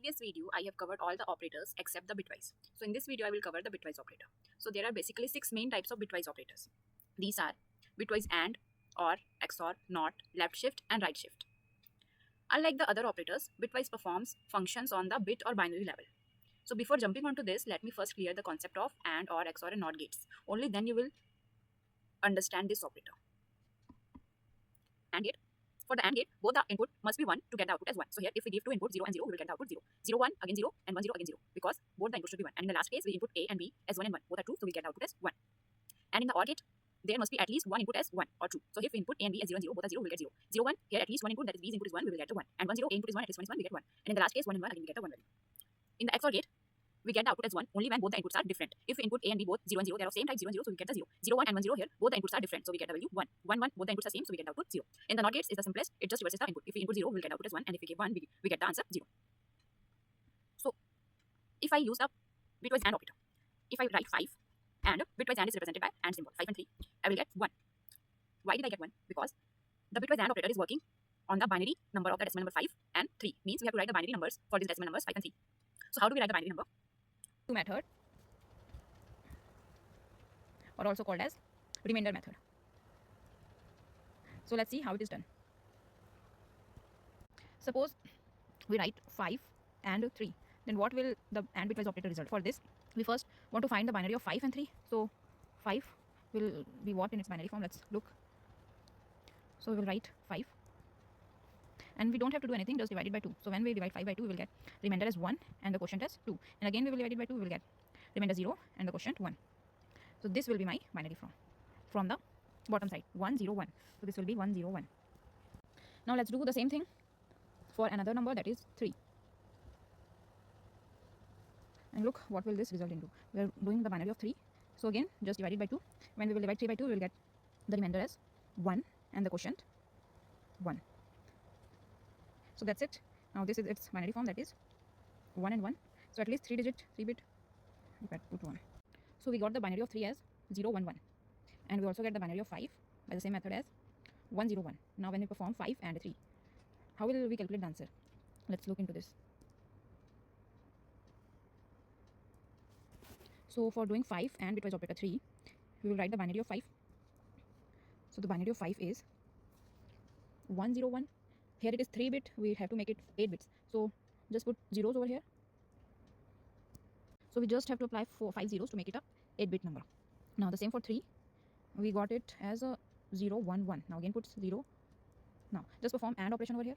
previous video, I have covered all the operators except the bitwise. So in this video, I will cover the bitwise operator. So there are basically 6 main types of bitwise operators. These are bitwise AND, OR, XOR, NOT, left shift, and right shift. Unlike the other operators, bitwise performs functions on the bit or binary level. So before jumping onto this, let me first clear the concept of AND, OR, XOR, and NOT gates. Only then you will understand this operator. AND gate. For the AND gate, both the input must be 1 to get the output as 1. So here, if we give two inputs, 0 and 0, we will get the output 0. 0, 1, again 0, and 1, 0, again 0. Because both the inputs should be 1. And in the last case, we input A and B as 1 and 1. Both are true, so we get the output as 1. And in the OR gate, there must be at least one input as 1 or true. So if we input A and B as 0 and 0, both are 0, we will get 0. 0, 1, here at least one input, that is B's input is 1, we will get the 1. And 1, 0, A input is 1, at least 1 is 1, we get 1. And in the last case, 1 and 1, again we get the 1 value. In the XOR gate, we get the output as 1 only when both the inputs are different. If we input A and B both 0 and 0, they are of same type 0 and 0, so we get the 0. 0, 1 and 1, 0 here, both the inputs are different, so we get the value 1. 1, 1, both the inputs are same, so we get the output 0. In the NOT gates is the simplest, it just reverses the input. If we input 0, we will get the output as 1, and if we give 1, we get the answer 0. So, if I use the bitwise AND operator, if I write 5, and bitwise AND is represented by AND symbol, 5 and 3, I will get 1. Why did I get 1? Because the bitwise AND operator is working on the binary number of the decimal number 5 and 3. Means we have to write the binary numbers for these decimal numbers 5 and 3. So how do we write the binary number? Method, or also called as remainder method. So let's see how it is done. Suppose we write 5 and 3. Then what will the AND bitwise operator result? For this, we first want to find the binary of 5 and 3. So 5 will be what in its binary form? Let's look. So we will write 5. And we don't have to do anything, just divide it by 2. So when we divide 5 by 2, we will get remainder as 1 and the quotient as 2. And again we will divide it by 2, we will get remainder 0 and the quotient 1. So this will be my binary form from the bottom side, 1, 0, 1. So this will be 1, 0, 1. Now let's do the same thing for another number, that is 3. And look what will this result into. We are doing the binary of 3. So again, just divide it by 2. When we will divide 3 by 2, we will get the remainder as 1 and the quotient 1. So that's it. Now this is its binary form, that is 1 and 1. So at least 3 bit, you can put 1. So we got the binary of 3 as 0, 1, 1. And we also get the binary of 5 by the same method as 1, 0, 1. Now when we perform 5 and 3, how will we calculate the answer? Let's look into this. So for doing 5 and bitwise operator 3, we will write the binary of 5. So the binary of 5 is 1, 0, 1. Here it is 3 bit, we have to make it 8 bits. So just put zeros over here. So we just have to apply 5 zeros to make it a 8 bit number. Now the same for 3, we got it as a 0, 1, 1. Now again put 0. Now just perform AND operation over here.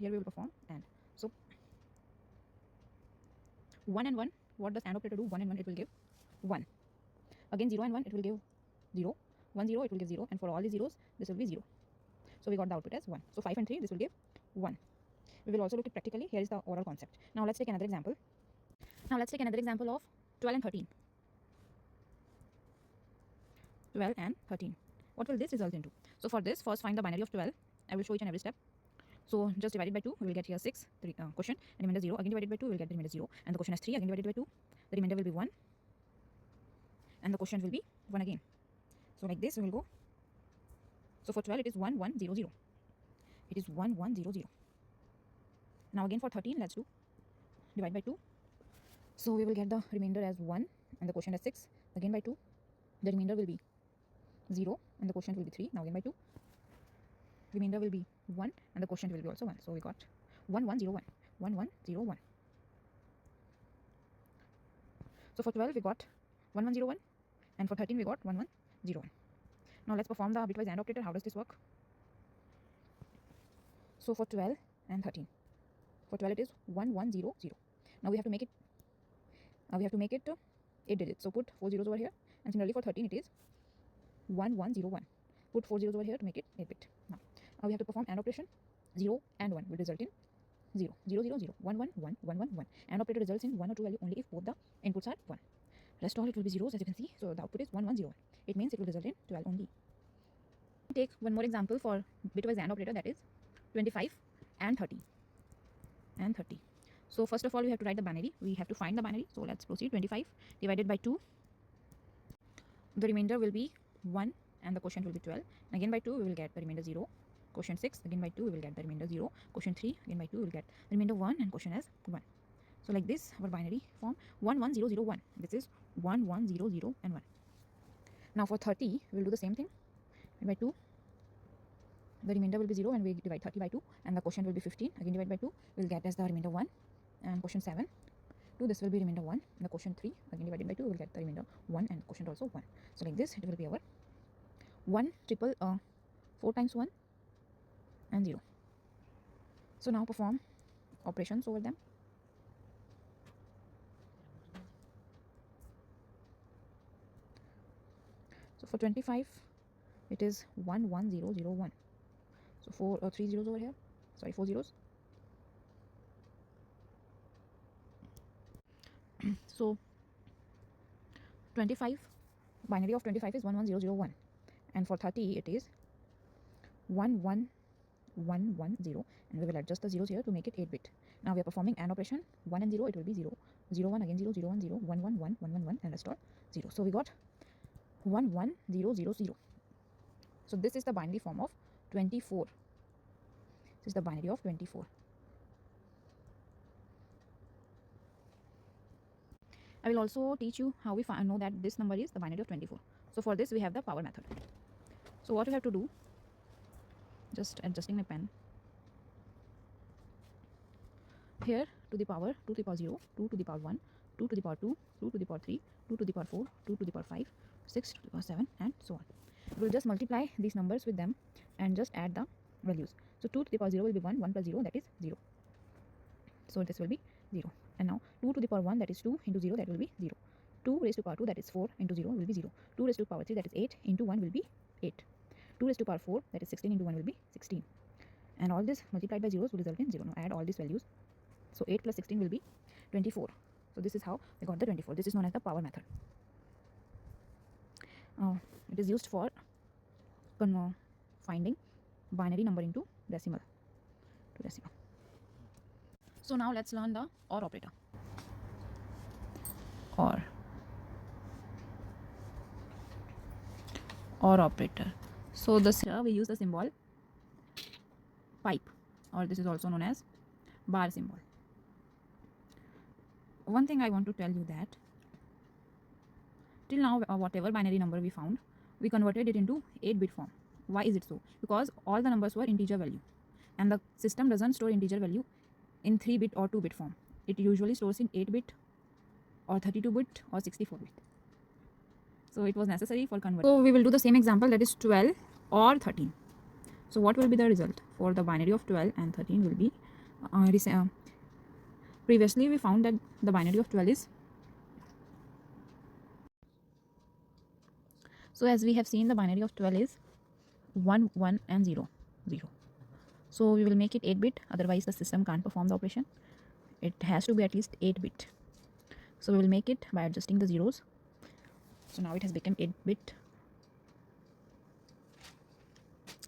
Here we will perform AND. So 1 and 1, what does AND operator do? 1 and 1, it will give 1. Again 0 and 1, it will give 0. 1, 0, it will give 0. And for all the zeros, this will be 0. So we got the output as 1. So 5 and 3, this will give 1. We will also look at practically. Here is the overall concept. Now let's take another example. Now let's take another example of 12 and 13. 12 and 13. What will this result into? So for this, first find the binary of 12. I will show each and every step. So just divide it by 2, we will get here 6, quotient, and remainder 0. Again divided by 2, we will get the remainder 0. And the quotient is 3, again divided by 2. The remainder will be 1. And the quotient will be 1 again. So like this, we will go. So for 12, it is 1, 1, 0, 0. It is 1, 1, 0, 0. Now again for 13, let's do divide by 2. So we will get the remainder as 1 and the quotient as 6. Again by 2, the remainder will be 0 and the quotient will be 3. Now again by 2, remainder will be 1 and the quotient will be also 1. So we got 1, 1, 0, 1. 1, 1, 0, 1. So for 12, we got 1, 1, 0, 1. And for 13, we got 1, 1, 0, 1. Now let's perform the bitwise AND operator. How does this work? So for 12 and 13, for 12 it is 1, 1, 0, 0. Now we have to make it 8 digits. So put 4 zeros over here. And similarly for 13 it is 1, 1, 0, 1. Put 4 zeros over here to make it 8 bit. Now we have to perform AND operation. 0 and 1 will result in 0, 0, 0, 0, 1, 1, 1, 1, 1, 1. AND operator results in 1 or 2 value only if both the inputs are 1. Rest all it will be zeros, as you can see. So the output is 1, 1, 0, 1. It means it will result in 12 only. Take one more example for bitwise AND operator, that is 25 and 30. And 30. So first of all, we have to write the binary. We have to find the binary. So let's proceed. 25 divided by 2. The remainder will be 1 and the quotient will be 12. And again by 2, we will get the remainder 0. quotient 6 again by 2 we will get the remainder 0, quotient 3 again by 2 we will get the remainder 1, and quotient as 1. So like this our binary form 1 1 0 0 1. This is 1 1 0 0 and 1. Now for 30 we will do the same thing. By 2 the remainder will be 0 and we divide 30 by 2, and the quotient will be 15 again divide by 2 we will get as the remainder 1, and quotient 7 2 this will be remainder 1, and the quotient 3 again divided by 2 we will get the remainder 1 and quotient also 1. So like this it will be our 1 triple 4 times 1 and 0. So now perform operations over them. So for 25 it is 1 1 0 0 1. So 3 zeros over here, sorry 4 zeros. So 25 binary of 25 is 1 1 0 0 1, and for 30 it is 1 1 1 1 0, and we will adjust the zeros here to make it 8 bit. Now we are performing AND operation. 1 and 0 it will be 0 0 1 again 0 0 1 0 1 1 1 1 1 1 and rest all 0. So we got 1 1 0 0 0. So this is the binary form of 24. This is the binary of 24. I will also teach you how we know that this number is the binary of 24. So for this we have the power method. So what we have to do, just adjusting my pen. Here 2 to the power 2 to the power 0, 2 to the power 1, 2 to the power 2, 2 to the power 3, 2 to the power 4, 2 to the power 5, 6 to the power 7 and so on. We will just multiply these numbers with them and just add the values. So 2 to the power 0 will be 1, 1 plus 0 that is 0. So this will be 0. And now 2 to the power 1 that is 2 into 0 that will be 0. 2 raised to power 2 that is 4 into 0 will be 0. 2 raised to power 3 that is 8 into 1 will be 8. 2 raised to power 4 that is 16 into 1 will be 16. And all this multiplied by zeros will result in 0. Now add all these values. So 8 plus 16 will be 24. So this is how we got the 24. This is known as the power method. It is used for finding binary number into decimal. So now let's learn the OR operator. OR operator. So here we use the symbol pipe, or this is also known as bar symbol. One thing I want to tell you that till now whatever binary number we found, we converted it into 8-bit form. Why is it so? Because all the numbers were integer value, and the system doesn't store integer value in 3-bit or 2-bit form. It usually stores in 8-bit or 32-bit or 64-bit. So it was necessary for conversion. So we will do the same example, that is 12 or 13. So what will be the result for the binary of 12 and 13 will be previously we found that the binary of 12 is, so as we have seen, the binary of 12 is 1 1 and 0 0. So we will make it 8-bit, otherwise the system can't perform the operation. It has to be at least 8-bit. So we will make it by adjusting the zeros. So now it has become 8-bit.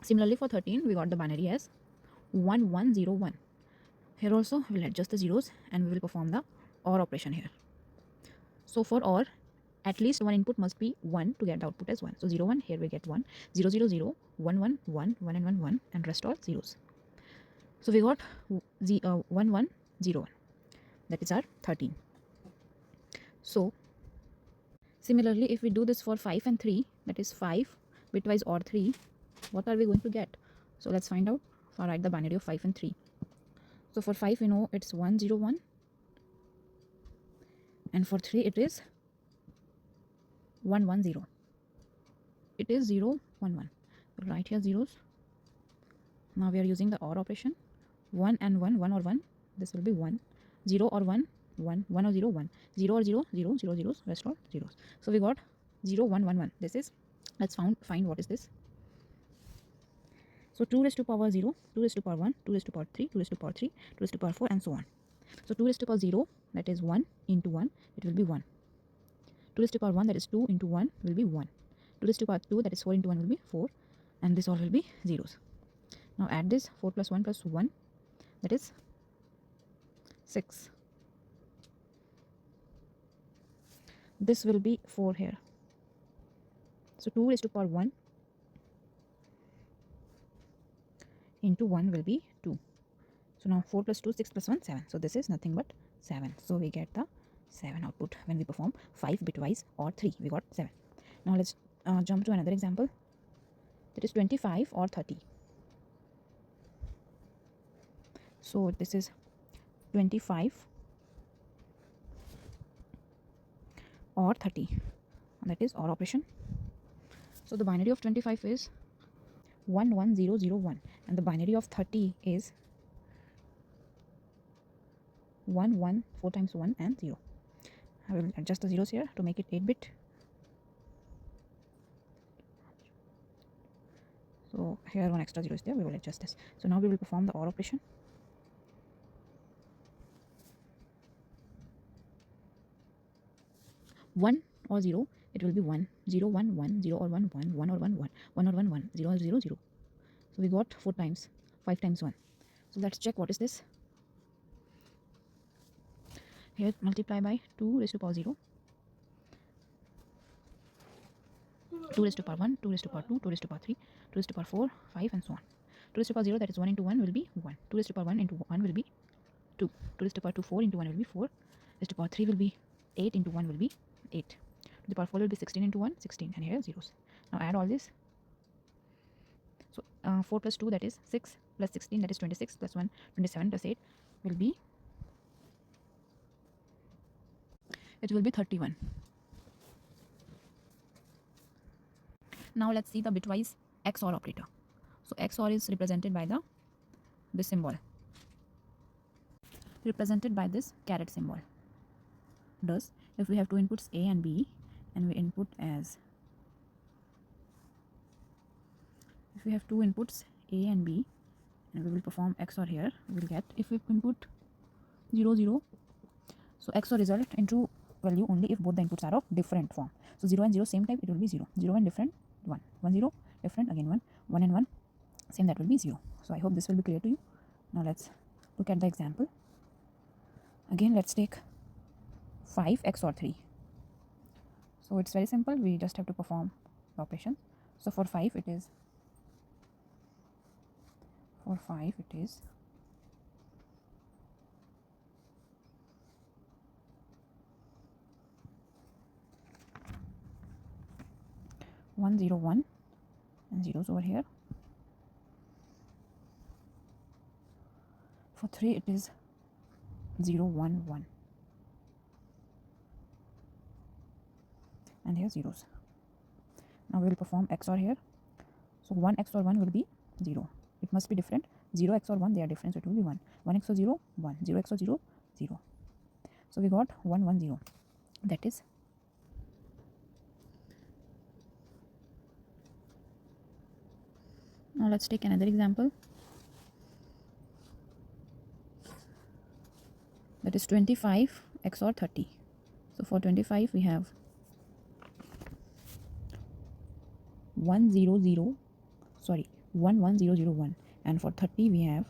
Similarly for 13 we got the binary as 1 1 0 1. Here also we will adjust the zeros and we will perform the OR operation here. So for OR, at least one input must be 1 to get the output as 1. So 0 1, here we get 1, 0 0 0, 1 1 1, 1 and 1 1, and rest all zeros. So we got 1 1 0 1. That is our 13. So similarly, if we do this for 5 and 3, that is 5 bitwise OR 3, what are we going to get? So let's find out. So write the binary of 5 and 3. So for 5 we know it's 1 0 1, and for 3 it is 1 1 0. It is 0 1 1. We'll write here zeros. Now we are using the OR operation. 1 and 1, 1 or 1, this will be 1. 0 or 1, 1, 1 or 0, 1. 0 or 0, 0, 0 zeros, rest all zeros. So we got 0 1 1 1. This is, let's find what is this. So 2 raised to power 0, 2 raised to power 1, 2 raised to power 3, 2 raised to power 3, 2 raised to power 4 and so on. So 2 raised to power 0, that is 1 into 1, it will be 1. 2 raised to power 1, that is 2 into 1 will be 1. 2 raised to power 2, that is 4 into 1 will be 4, and this all will be zeros. Now add this, 4 plus 1 plus 1, that is 6. This will be 4 here. So 2 raised to power 1, into 1 will be 2. So now 4 plus 2, 6 plus 1, 7. So this is nothing but 7. So we get the 7 output when we perform 5 bitwise or 3. We got 7. Now let's jump to another example. That is 25 or 30. So this is 25 or 30. That is OR operation. So the binary of 25 is 11001 and the binary of 30 is 1 1 4 times 1 and 0. I will adjust the zeros here to make it 8-bit. So here one extra 0 is there, we will adjust this. So now we will perform the OR operation. One or 0, it will be 1 0 1 1 0 or 1 1 1 or 1 1 1 or 1 1 0 or 0 0. So we got 4 times 5 times 1. So let's check what is this. Here multiply by 2 raised to power 0, 2 raised to power 1, 2 raised to power 2, 2 raised to power 3, 2 raised to power 4, 5 and so on. 2 raised to power 0, that is 1 into 1 will be 1. 2 raised to power 1 into 1 will be 2. 2 raised to power 2, 4 into 1 will be 4. Raised to power 3 will be 8 into 1 will be 8. To the power 4 will be 16 into 1, 16. And here zeros. Now add all this. So 4 plus 2, that is 6, plus 16, that is 26, plus 1, 27, plus 8 will be, it will be 31. Now let's see the bitwise XOR operator. So XOR is represented by this symbol, represented by this caret symbol. Thus, if we have two inputs A and B, and we input as, if we have two inputs A and B, and we will perform XOR here, we will get, if we input 0 0, so XOR result into value only if both the inputs are of different form. So 0 and 0 same type, it will be 0. 0 and different, 1. 1 0 different, again 1. 1 and 1 same, that will be 0. So I hope this will be clear to you. Now let's look at the example. Again let's take 5 XOR 3. So it's very simple, we just have to perform the operation. So for 5 it is, 1 0 1 and zeros over here. For 3 it is 0 1 1 and here zeros. Now we will perform XOR here. So 1 XOR 1 will be 0. It must be different. 0 XOR 1, they are different, so it will be 1. 1 XOR 0, 1. 0 XOR 0, 0. So we got 1 1 0. That is, now let's take another example. That is 25 XOR 30. So for 25 we have 1 0 0, sorry, 1 1 0 0 1, and for 30 we have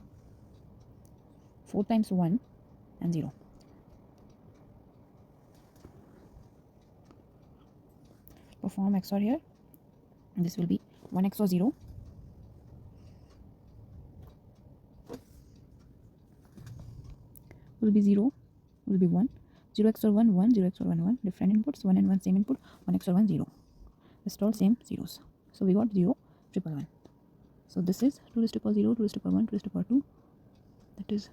4 times 1 and 0. Perform XOR here, and this will be 1 XOR 0, will be 0, will be 1. 0 XOR 1 1, 0 XOR 1 1, different inputs, 1 and 1 same input, 1 XOR 1 0. Rest all same zeros. So we got 0 1 1. So this is 2 raised to power 0, 2 raised to power 1, 2 raised to power 2. That is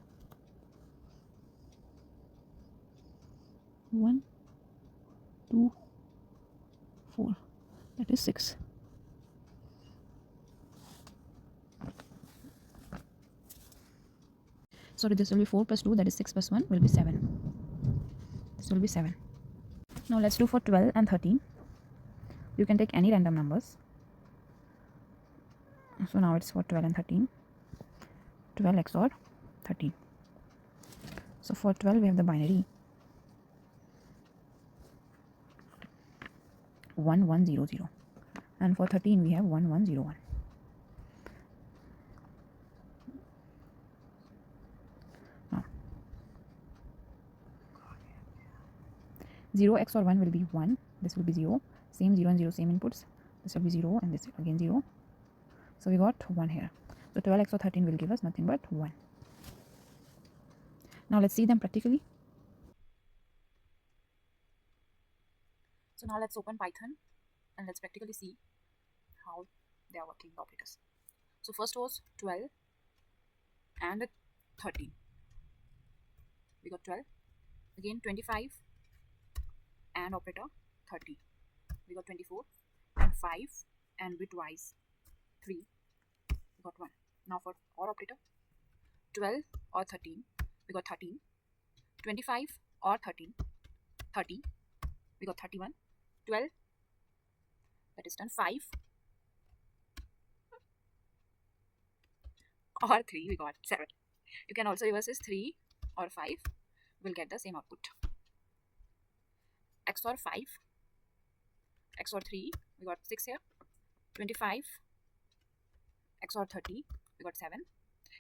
1 2 4. That is 6. Sorry, this will be 4 plus 2, that is 6 plus 1 will be 7. This will be 7. Now let's do for 12 and 13. You can take any random numbers. So now it's for 12 and 13. 12 XOR 13. So for 12 we have the binary 1 1 0 0, and for 13 we have 1 1 0 1. Now 0 XOR 1 will be 1. This will be 0. Same 0 and 0 same inputs. This will be 0 and this again 0. So we got 1 here. So 12 XOR 13 will give us nothing but 1. Now let's see them practically. So now let's open Python and let's practically see how they are working, the operators. So first was 12 and 13. We got 12. Again 25 and operator 30. We got 24 and 5 and bitwise 3. We got 1. Now for OR operator, 12 or 13, we got 13. 25 or 13, 30, we got 31. 12, that is done. 5 or 3, we got 7. You can also reverse this 3 or 5, we'll get the same output. XOR 5, XOR 3, we got 6 here. 25, XOR 30, we got 7.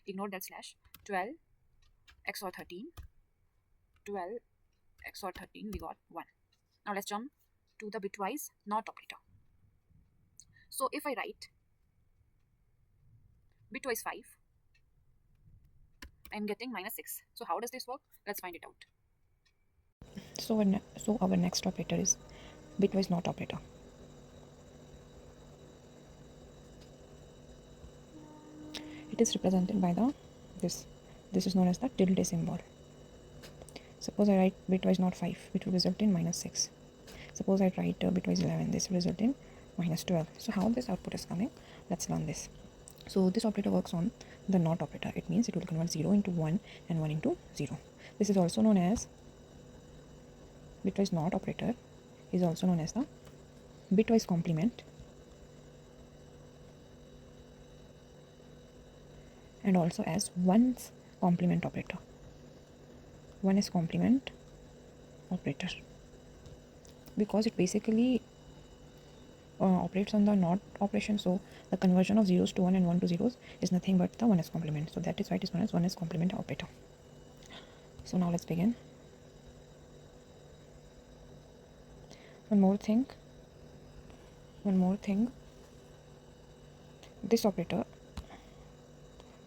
Ignore that slash. 12, XOR 13, 12, XOR 13, we got 1. Now let's jump to the bitwise NOT operator. So if I write bitwise 5, I'm getting -6. So how does this work? Let's find it out. So our next operator is bitwise NOT operator. It is represented by this. This is known as the tilde symbol. Suppose I write bitwise NOT 5, which will result in -6. Suppose I write bitwise 11, this will result in -12. So how this output is coming? Let's learn this. So this operator works on the NOT operator. It means it will convert 0 into 1 and 1 into 0. This is also known as bitwise NOT operator, is also known as the bitwise complement and also as ones complement operator. One is complement operator because it basically operates on the NOT operation. So the conversion of zeros to 1 and 1 to zeros is nothing but the 1s complement. So that is why it is known as 1s complement operator. So now let's begin. One more thing. This operator,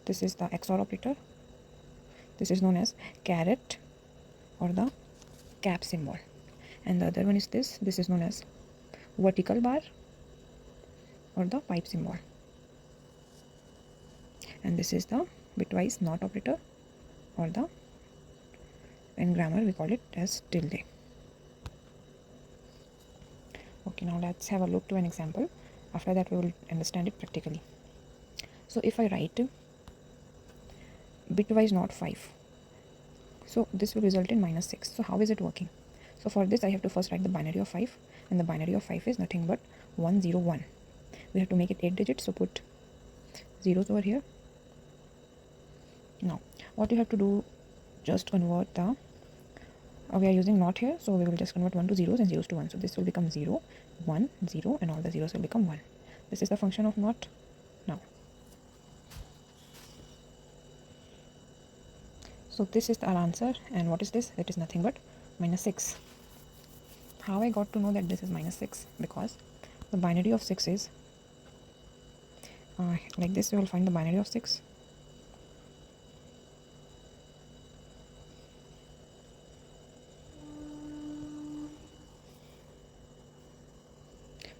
this is the XOR operator. This is known as caret or the cap symbol. And the other one is this. This is known as vertical bar or the pipe symbol. And this is the bitwise NOT operator, or the, in grammar we call it as tilde. Okay, now let's have a look to an example. After that we will understand it practically. So if I write bitwise NOT 5, so this will result in -6. So how is it working? So for this I have to first write the binary of 5, and the binary of 5 is nothing but 101. We have to make it 8 digits, so put zeros over here. Now what you have to do, just convert the we are using NOT here, so we will just convert 1 to zeros and zeros to 1. So this will become 0, 1, 0, and all the zeros will become 1. This is the function of NOT. Now so this is our answer, and what is this? It is nothing but -6. How I got to know that this is -6? Because the binary of 6 is like this. We will find the binary of 6.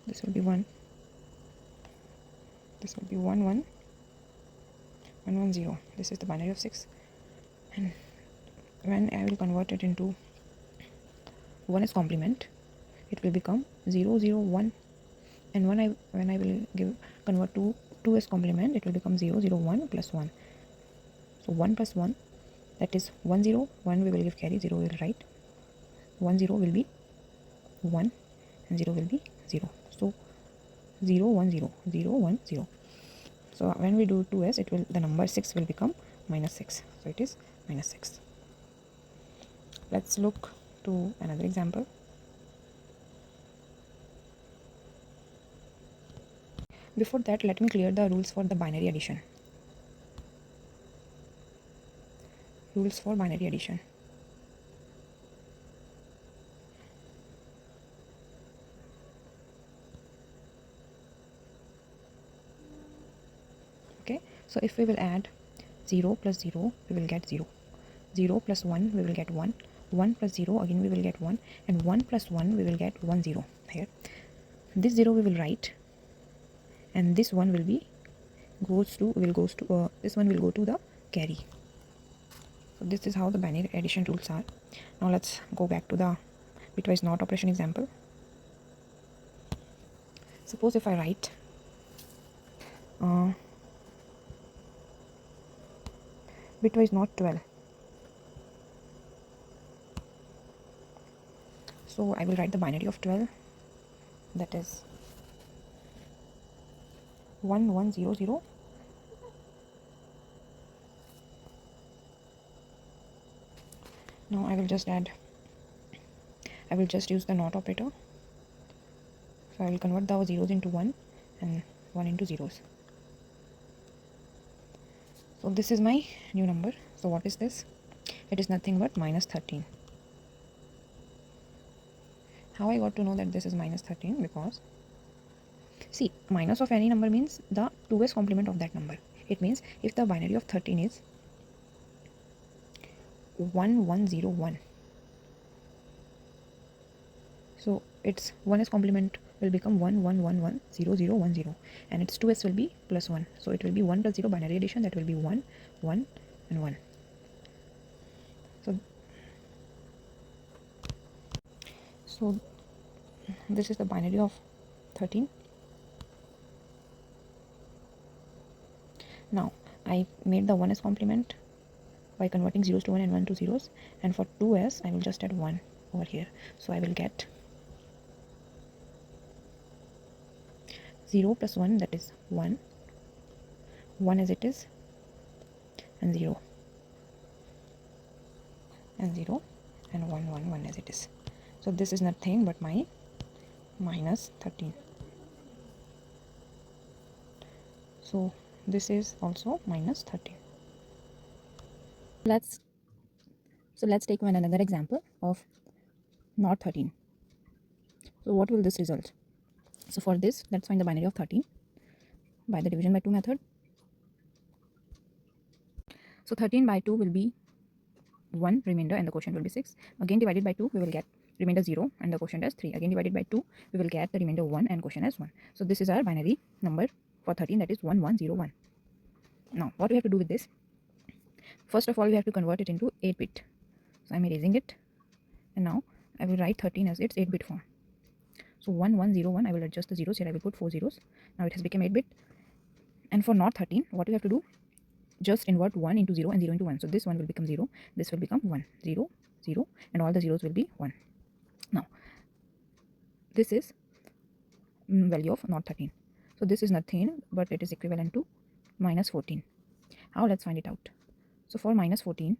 This will be 1. This will be 1 1 1 1 0. This is the binary of 6, and when I will convert it into 1's complement, it will become 0 0 1, and when I will convert to 2's complement, it will become 0 0 1 plus 1. So 1 plus 1, that is 1 0 1, we will give carry, 0 we will write, 1 0 will be 1 and 0 will be 0. So 0 1 0 0 1 0. So when we do 2s, it will, the number 6 will become -6. So it is -6. Let's look to another example. Before that, let me clear the rules for the binary addition. Rules for binary addition. Okay, So if we will add 0 plus 0, we will get 0. 0 plus 1, we will get 1. 1 plus 0, again we will get 1. And 1 plus 1, we will get 1 0 here. This 0 we will write, and this one will be this one will go to the carry. So this is how the binary addition rules are. Now let's go back to the bitwise NOT operation example. Suppose if I write bitwise NOT 12. So I will write the binary of 12, that is 1100. Now I will just use the NOT operator. So I will convert the zeros into 1 and 1 into zeros. So this is my new number. So what is this? It is nothing but minus 13. How I got to know that this is minus 13? Because see, minus of any number means the 2s complement of that number. It means if the binary of 13 is 1101, so its 1s complement will become 11110010, and its 2s will be plus 1. So it will be 1 plus 0 binary addition, that will be 1, 1 and 1. So this is the binary of 13. Now I made the 1s complement by converting zeros to 1 and 1 to zeros, and for 2s I will just add 1 over here. So I will get 0 plus 1, that is 1, 1 as it is, and 0 and 0 and 1 1 1 as it is. So this is nothing but my minus 13. So this is also minus 13. Let's take another example of not 13. So what will this result? So for this, let's find the binary of 13 by the division by 2 method. So 13 by 2 will be 1 remainder and the quotient will be 6. Again divided by 2, we will get remainder 0 and the quotient as 3. Again divided by 2, we will get the remainder 1 and quotient as 1. So this is our binary number for 13, that is 1101. Now what we have to do with this? First of all, we have to convert it into 8-bit. So I'm erasing it, and now I will write 13 as its 8-bit form. So 1101, I will adjust the zeros here, I will put 4 zeros. Now it has become 8-bit. And for not 13, what you have to do? Just invert 1 into 0 and 0 into 1. So this one will become 0, this will become 1, 0, 0, and all the zeros will be 1. Now this is value of not 13. So this is nothing but it is equivalent to minus 14. How? Let's find it out. So for minus 14,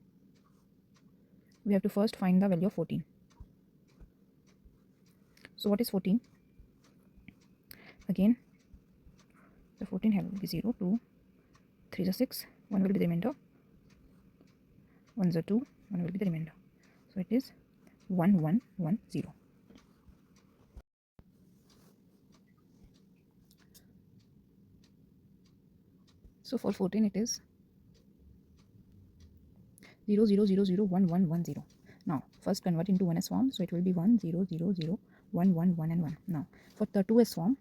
we have to first find the value of 14. So what is 14? Again, the 14 will be 0, 2, 3 is 6, 1 will be the remainder, 1 is 2, 1 will be the remainder. So it is 1110. So for 14 it is 00001110. Now first convert into 1s form, so it will be 10001111 and 1. Now for the 2s form,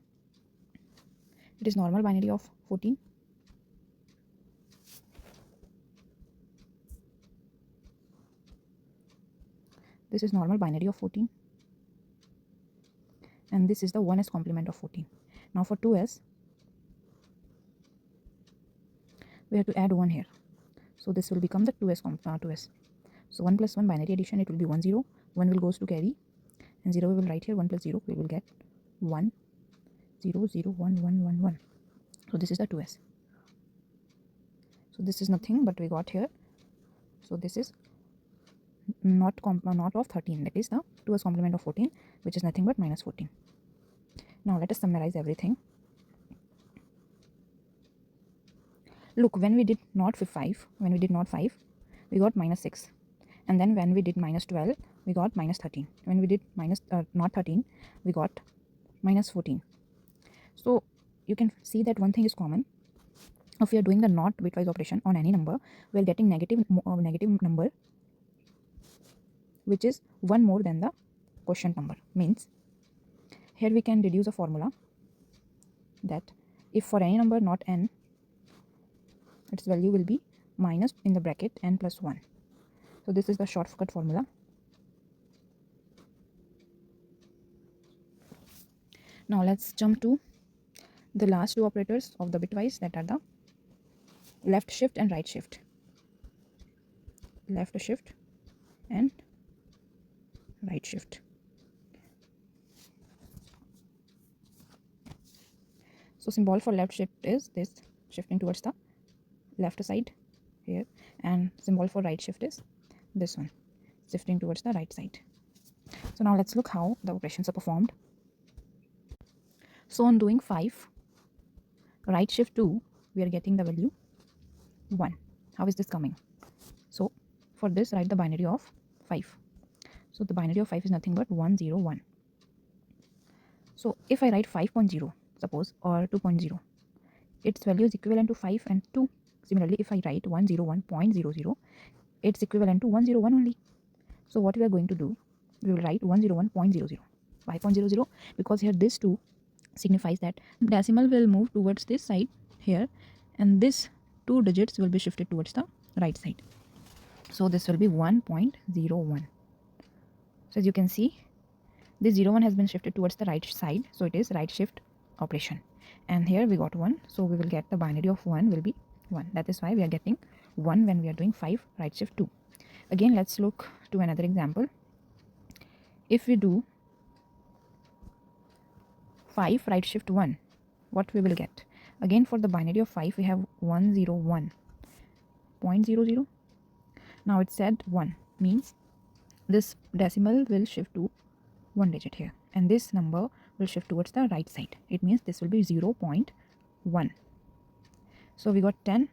it is normal binary of 14. This is normal binary of 14, and this is the 1s complement of 14. Now for 2s, we have to add 1 here, so this will become the 2s. So 1 plus 1 binary addition, it will be 1 0, 1 will goes to carry, and 0 we will write here, 1 plus 0, we will get 1 0 0 1 1 1 1. So this is the 2s. So this is nothing but we got here. So this is not of 13, that is the 2s complement of 14, which is nothing but minus 14. Now let us summarize everything. Look, when we did not 5, we got minus 6. And then when we did minus 12, we got minus 13. When we did not 13, we got minus 14. So you can see that one thing is common. if we are doing the not bitwise operation on any number, we are getting negative number which is one more than the quotient number. Means here we can deduce a formula that if for any number not n, its value will be minus in the bracket n plus 1. So this is the shortcut formula. Now let's jump to the last two operators of the bitwise, that are the left shift and right shift. Left shift and right shift. So symbol for left shift is this, shifting towards the left side here, and symbol for right shift is this one, shifting towards the right side. So now let's look how the operations are performed. So on doing 5 right shift 2, we are getting the value 1. How is this coming? So for this, write the binary of 5. So the binary of 5 is nothing but 101. So if I write 5.0 suppose, or 2.0, its value is equivalent to 5 and 2. Similarly, if I write 101.00, it's equivalent to 101 only. So what we are going to do, we will write 101.00. 5.00, because here this 2 signifies that decimal will move towards this side here, and this 2 digits will be shifted towards the right side. So this will be 1.01. So as you can see, this 01 has been shifted towards the right side, so it is right shift operation. And here we got 1, so we will get the binary of 1 will be 1. That is why we are getting 1 when we are doing 5 right shift 2. Again, let's look to another example. If we do 5 right shift 1, what we will get? Again, for the binary of 5, we have 101.00. Now it said 1, means this decimal will shift to 1 digit here, and this number will shift towards the right side. It means this will be 0.1. So we got 10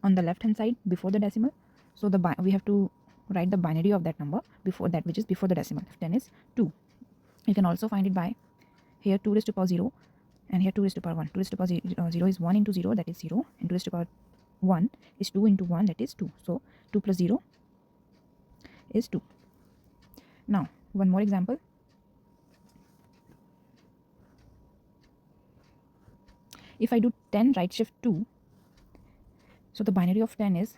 on the left hand side before the decimal. So we have to write the binary of that number before that, which is before the decimal. 10 is 2. You can also find it by here 2 raised to power 0, and here 2 raised to power 1. 2 raised to power 0 is 1 into 0, that is 0, and 2 raised to power 1 is 2 into 1, that is 2. So 2 plus 0 is 2. Now one more example. If I do 10 right shift 2, so the binary of 10 is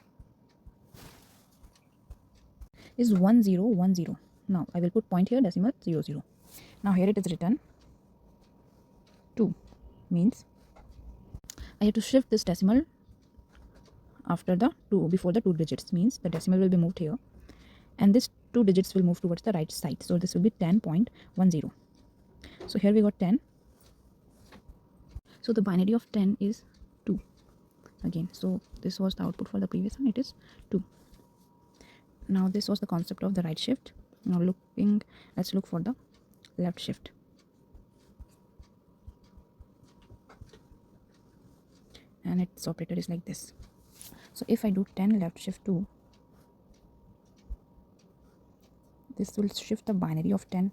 1010. Now I will put point here, decimal 00. Now here it is written 2, means I have to shift this decimal after the 2, before the 2 digits, means the decimal will be moved here, and this 2 digits will move towards the right side. So this will be 10.10. So here we got 10. So the binary of 10 is 2 again. So this was the output for the previous one, it is 2. Now this was the concept of the right shift. Now let's look for the left shift. And its operator is like this. So if I do 10 left shift 2, this will shift the binary of 10.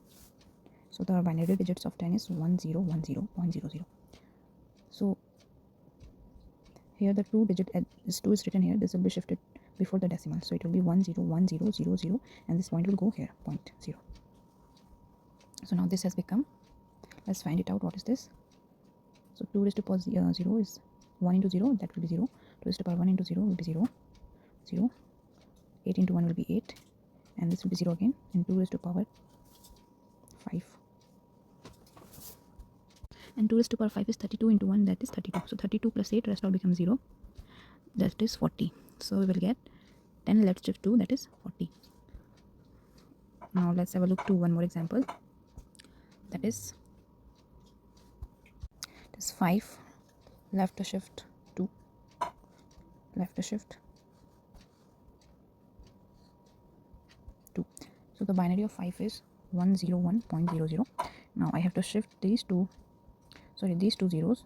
So the binary digits of 10 is 1010.00. So here the 2 digit, this 2 is written here, this will be shifted before the decimal, so it will be 101000, and this point will go here, 0.0. So now this has become, let's find it out. What is this? So 2 raised to power 0 is 1 into 0, that will be 0. 2 raised to power 1 into 0 will be 0, 0. 8 into 1 will be 8, and this will be 0 again, and 2 raised to power 5. And 2 raised to power 5 is 32 into 1, that is 32. So 32 plus 8, rest all becomes 0, that is 40. So we will get 10 left shift 2, that is 40. Now let's have a look to one more example. That is 5 left shift 2, left shift 2. So the binary of 5 is 101.00. Now I have to shift these two zeros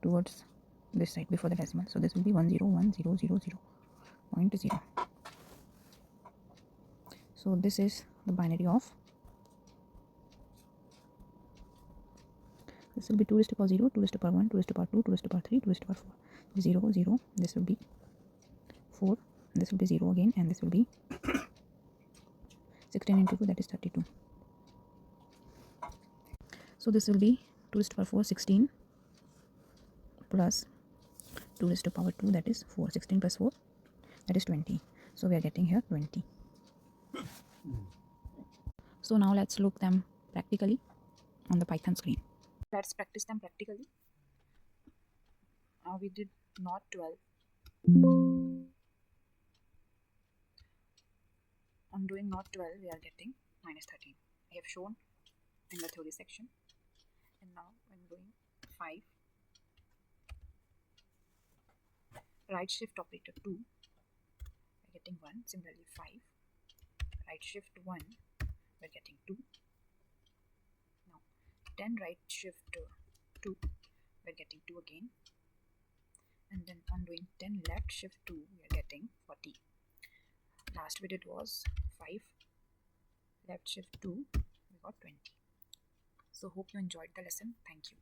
towards this side before the decimal. So this will be 101000.0. So this is the binary of This will be 2 raised to power 0, 2 raised to power 1, 2 raised to power 2, 2 raised to power 3, 2 raised to power 4. 0, 0. This will be 4. This will be 0 again, and this will be 16 into 2, that is 32. So this will be 2 raised to power 4, 16 plus 2 raised to power 2, that is 4. 16 plus 4, that is 20. So we are getting here 20. So now let's look them practically on the Python screen. Let's practice them practically. We did not 12. On doing not 12, we are getting minus 13. I have shown in the theory section. And now when doing 5, right shift operator 2, we are getting 1. Similarly 5, right shift 1, we are getting 2. Now 10 right shift 2, we are getting 2 again. And then on doing 10 left shift 2, we are getting 40. Last we did was 5 left shift 2, we got 20. So hope you enjoyed the lesson. Thank you.